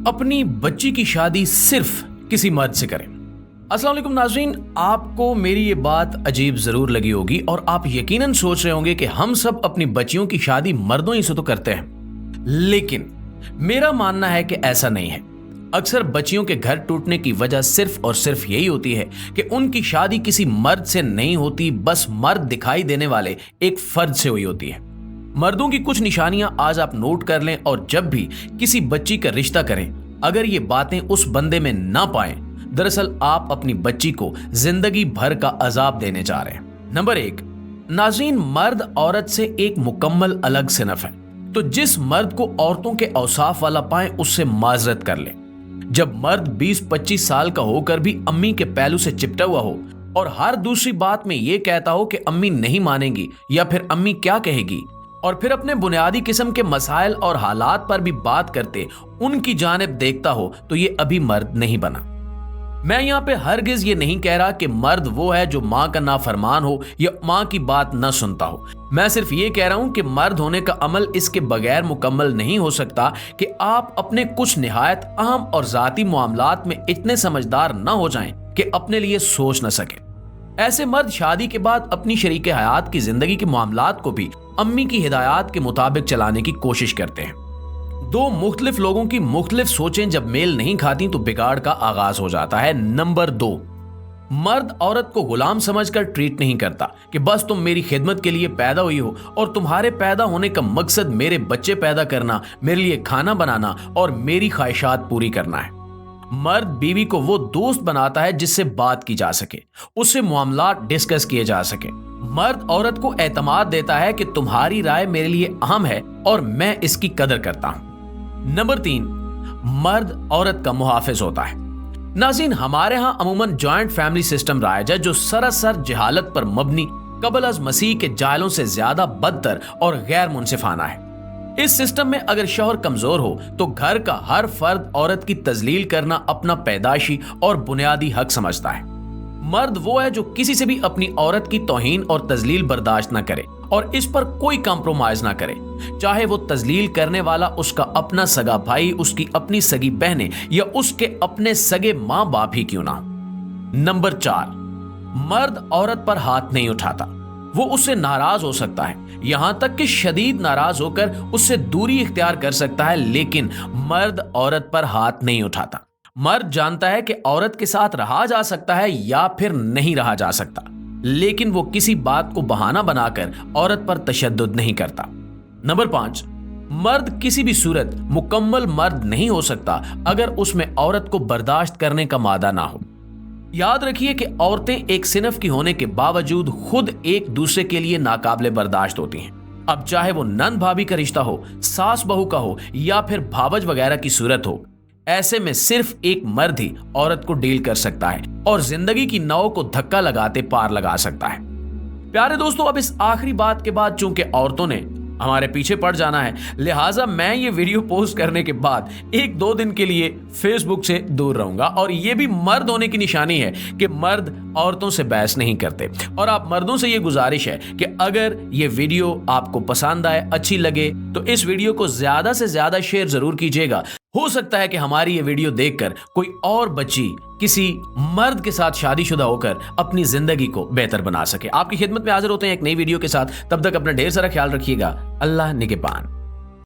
अपनी बच्ची की शादी सिर्फ किसी मर्द से करें। अस्सलाम वालेकुम नाज़रीन, आपको मेरी ये बात अजीब ज़रूर लगी होगी और आप यकीनन सोच रहे होंगे कि हम सब अपनी बच्चियों की शादी मर्दों ही से तो करते हैं, लेकिन मेरा मानना है कि ऐसा नहीं है। अक्सर बच्चियों के घर टूटने की वजह सिर्फ और सिर्फ यही होती है कि उनकी शादी किसी मर्द से नहीं होती, बस मर्द दिखाई देने वाले एक फर्द से हुई होती है। मर्दों की कुछ निशानियां आज आप नोट कर लें और जब भी किसी बच्ची का रिश्ता करें, अगर ये बातें उस बंदे में ना पाएं, दरअसल आप अपनी बच्ची को जिंदगी भर का अजाब देने जा रहे हैं। नंबर 1, नाज़रीन, मर्द औरत से एक मुकम्मल अलग सिनफ है, तो जिस मर्द को औरतों के औसाफ वाला पाएं उससे माजरत कर ले। जब मर्द 20-25 साल का होकर भी अम्मी के पहलू से चिपटा हुआ हो और हर दूसरी बात में ये कहता हो कि अम्मी नहीं मानेंगी या फिर अम्मी क्या कहेगी, और फिर अपने बुनियादी किस्म के मसाइल और हालात पर भी बात करते उनकी जानिब देखता हो, तो ये अभी मर्द नहीं बना। मैं यहाँ पे हरगिज ये नहीं कह रहा कि मर्द वो है जो माँ का नाफरमान हो या माँ की बात न सुनता हो। मैं सिर्फ ये कह रहा हूँ कि मर्द होने का अमल इसके बगैर मुकम्मल नहीं हो सकता कि आप अपने कुछ निहायत अहम और जाती मामलात में इतने समझदार न हो जाएं कि अपने लिए सोच न सके। ऐसे मर्द शादी के बाद अपनी शरीके हयात की जिंदगी के मामलात को भी अम्मी की हिदायत के मुताबिक चलाने की कोशिश करते हैं। दो मुख्तलिफ लोगों की मुख्तलिफ सोचें जब मेल नहीं खाती तो बिगाड़ का आगाज हो जाता है। नंबर 2, मर्द औरत को गुलाम समझकर ट्रीट नहीं करता कि बस तुम मेरी खिदमत के लिए पैदा हुई हो और तुम्हारे पैदा होने का मकसद मेरे बच्चे पैदा करना, मेरे लिए खाना बनाना और मेरी ख्वाहिशात पूरी करना है। मर्द बीवी को वो दोस्त बनाता है जिससे बात की जा सके, उससे मामलात डिस्कस किए जा सके। मर्द औरत को एतमाद देता है कि तुम्हारी राय मेरे लिए अहम है और मैं इसकी कदर करता हूं। नंबर 3, मर्द औरत का मुहाफिज होता है। नाज़रीन, हमारे यहाँ अमूमन जॉइंट फैमिली सिस्टम राइज है जो सरासर जहालत पर मबनी, कबल अज मसीह के जायलों से ज्यादा बदतर और गैर मुनसिफाना है। इस सिस्टम में अगर शौहर कमजोर हो तो घर का हर फर्द औरत की तजलील करना अपना पैदाशी और बुनियादी हक समझता है। मर्द वो है जो किसी से भी अपनी औरत की तौहीन और तजलील बर्दाश्त न करे और इस पर कोई कॉम्प्रोमाइज ना करे, चाहे वो तजलील करने वाला उसका अपना सगा भाई, उसकी अपनी सगी बहनें या उसके अपने सगे माँ बाप ही क्यों ना हो। नंबर 4, मर्द औरत पर हाथ नहीं उठाता। वो उससे नाराज हो सकता है, यहां तक कि शदीद नाराज होकर उससे दूरी इख्तियार कर सकता है, लेकिन मर्द औरत पर हाथ नहीं उठाता। मर्द जानता है कि औरत के साथ रहा जा सकता है या फिर नहीं रहा जा सकता, लेकिन वो किसी बात को बहाना बनाकर औरत पर तशद्दुद नहीं करता। नंबर 5, मर्द किसी भी सूरत मुकम्मल मर्द नहीं हो सकता अगर उसमें औरत को बर्दाश्त करने का मादा ना हो। याद रखिए कि औरतें एक सिनफ की होने के बावजूद खुद एक दूसरे के लिए नाकाबिले बर्दाश्त होती हैं। अब चाहे वो नंद भाभी का रिश्ता हो, सास बहू का हो या फिर भावज वगैरह की सूरत हो, ऐसे में सिर्फ एक मर्द ही औरत को डील कर सकता है और जिंदगी की नाव को धक्का लगाते पार लगा सकता है। प्यारे दोस्तों, अब इस आखिरी बात के बाद चूंकि औरतों ने हमारे पीछे पड़ जाना है, लिहाजा मैं ये वीडियो पोस्ट करने के बाद 1-2 दिन के लिए फेसबुक से दूर रहूंगा। और ये भी मर्द होने की निशानी है कि मर्द औरतों से बहस नहीं करते। और आप मर्दों से ये गुजारिश है कि अगर ये वीडियो आपको पसंद आए, अच्छी लगे, तो इस वीडियो को ज्यादा से ज्यादा शेयर जरूर कीजिएगा। हो सकता है कि हमारी ये वीडियो देखकर कोई और बच्ची किसी मर्द के साथ शादीशुदा होकर अपनी जिंदगी को बेहतर बना सके। आपकी खिदमत में हाजिर होते हैं एक नई वीडियो के साथ। तब तक अपना ढेर सारा ख्याल रखिएगा। अल्लाह निगहबान।